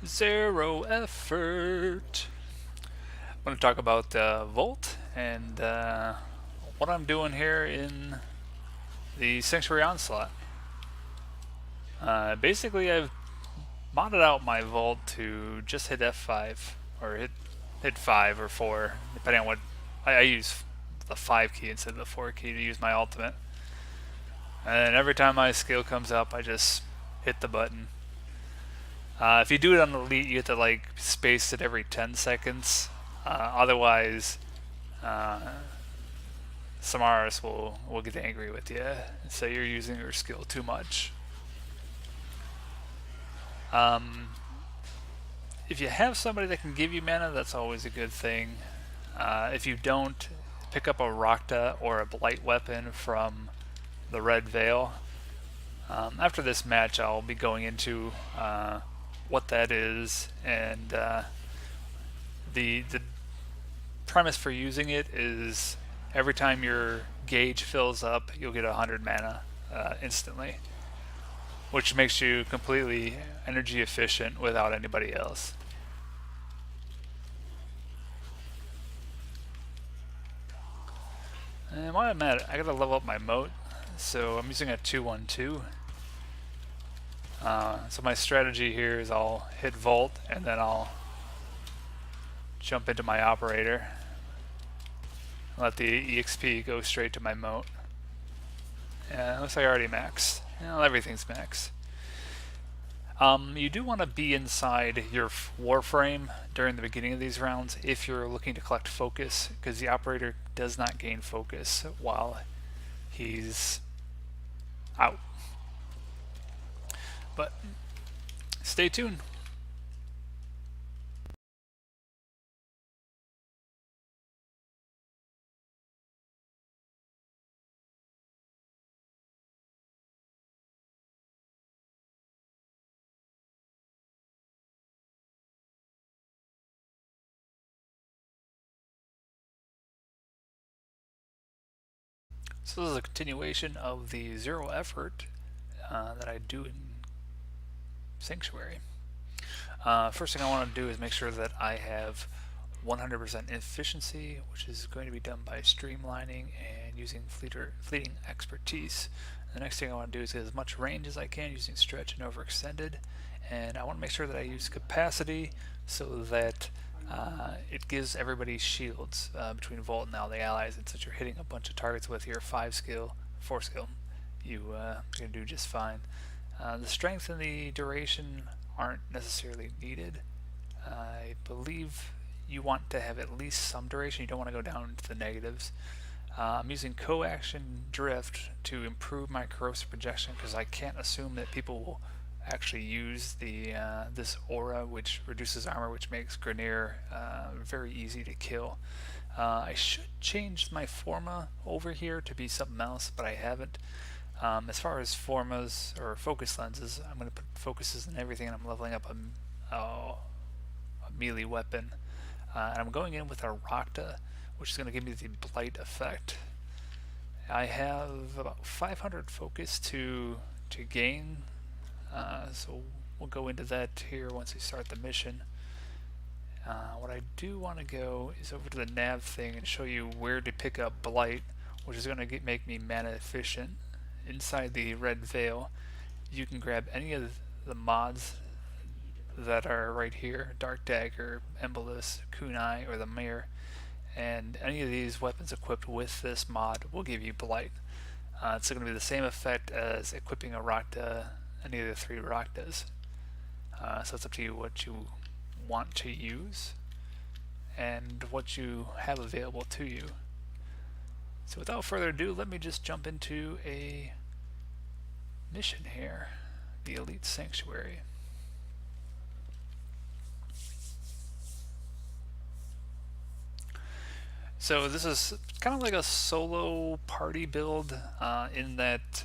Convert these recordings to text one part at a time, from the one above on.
Zero effort. I'm going to talk about Volt and what I'm doing here in the Sanctuary Onslaught. Basically, I've modded out my Volt to just hit F5 or hit 5 or 4, depending on what I use the 5 key instead of the 4 key to use my ultimate. And every time my skill comes up, I just hit the button. If you do it on Elite, you have to like space it every 10 seconds. Otherwise, uh, Samaras will get angry with you, so you're using your skill too much. Um, if you have somebody that can give you mana, that's always a good thing. If you don't, pick up a Rakta or a Blight weapon from the Red Veil. After this match, I'll be going into what that is, and the premise for using it is every time your gauge fills up, you'll get 100 mana instantly, which makes you completely energy efficient without anybody else. And while I'm at it, I gotta level up my moat, so I'm using a 2-1-2. So my strategy here is I'll hit Volt and then I'll jump into my operator, let the EXP go straight to my moat. Yeah, it looks like I already maxed. Well, everything's maxed. You do want to be inside your Warframe during the beginning of these rounds if you're looking to collect focus, because the operator does not gain focus while he's out. But stay tuned. So this is a continuation of the zero effort that I do in Sanctuary. First thing I want to do is make sure that I have 100% efficiency, which is going to be done by streamlining and using fleeting expertise. The next thing I want to do is get as much range as I can using stretch and overextended, and I want to make sure that I use capacity so that it gives everybody shields between Volt and all the allies, and since you're hitting a bunch of targets with your 5 skill, 4 skill, you're going to do just fine. The strength and the duration aren't necessarily needed. I believe you want to have at least some duration. You don't want to go down to the negatives. I'm using co-action drift to improve my corrosive projection because I can't assume that people will actually use the this aura, which reduces armor, which makes Grineer very easy to kill. I should change my forma over here to be something else, but I haven't. As far as formas or focus lenses, I'm going to put focuses in everything, and I'm leveling up a melee weapon. And I'm going in with a Rakta, which is going to give me the Blight effect. I have about 500 focus to gain, so we'll go into that here once we start the mission. What I do want to go is over to the nav thing and show you where to pick up Blight, which is going to make me mana efficient. Inside the Red Veil, you can grab any of the mods that are right here, Dark Dagger, Embolus, Kunai, or the Mirror, and any of these weapons equipped with this mod will give you Blight. It's going to be the same effect as equipping a Rakta, any of the 3 Raktas. So it's up to you what you want to use and what you have available to you. So without further ado, let me just jump into a mission here, the Elite Sanctuary. So this is kind of like a solo party build in that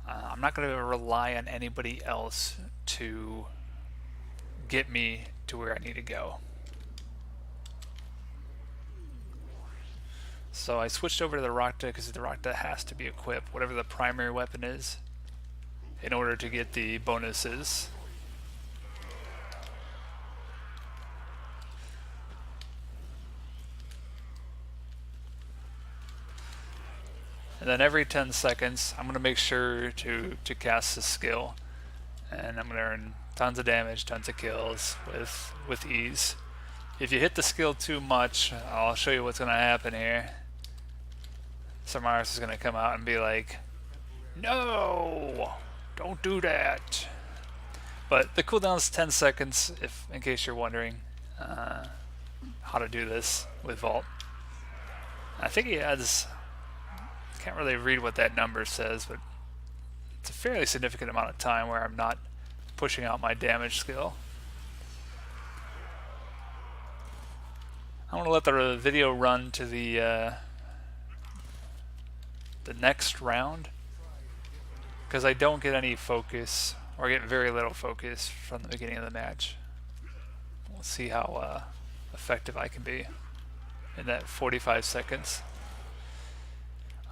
I'm not going to rely on anybody else to get me to where I need to go. So I switched over to the Rakta because the Rakta has to be equipped, whatever the primary weapon is, in order to get the bonuses. And then every 10 seconds, I'm going to make sure to cast this skill. And I'm going to earn tons of damage, tons of kills with ease. If you hit the skill too much, I'll show you what's going to happen here. Samaras is going to come out and be like, no, don't do that. But the cooldown is 10 seconds, if in case you're wondering how to do this with Vault. I think he adds, can't really read what that number says, but it's a fairly significant amount of time where I'm not pushing out my damage skill. I want to let the video run to the next round, because I don't get any focus, or get very little focus from the beginning of the match. We'll see how effective I can be in that 45 seconds.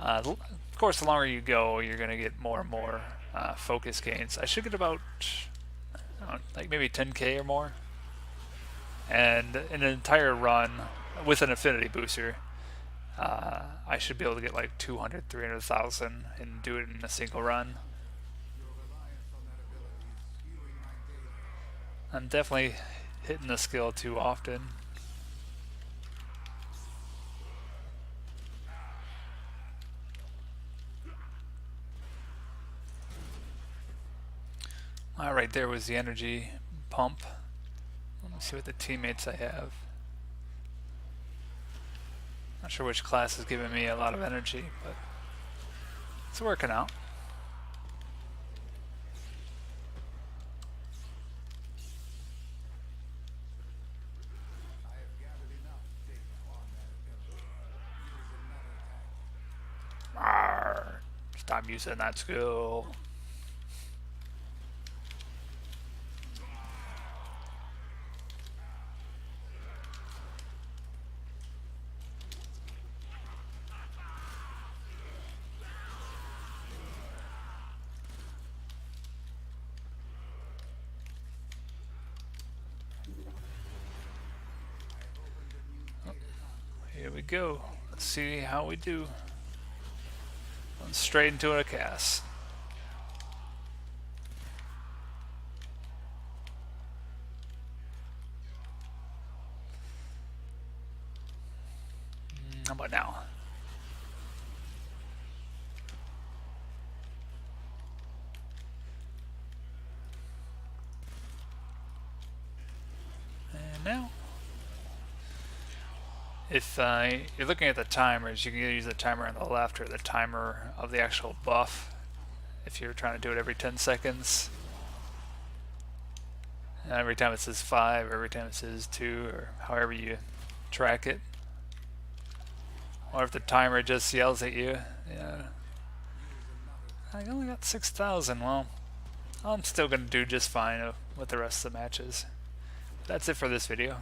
Of course, the longer you go, you're going to get more and more focus gains. I should get about like maybe 10k or more, and in an entire run with an affinity booster, I should be able to get like 200, 300,000 and do it in a single run. I'm definitely hitting the skill too often. Right there was the energy pump. Let me see what the teammates I have. Not sure which class is giving me a lot of energy, but it's working out. Arr, stop using that skill. Here we go. Let's see how we do. Going straight into a cast. How about now? And now. If you're looking at the timers, you can either use the timer on the left or the timer of the actual buff if you're trying to do it every 10 seconds. And every time it says 5, every time it says 2, or however you track it. Or if the timer just yells at you, yeah, I only got 6,000, well, I'm still going to do just fine with the rest of the matches. That's it for this video.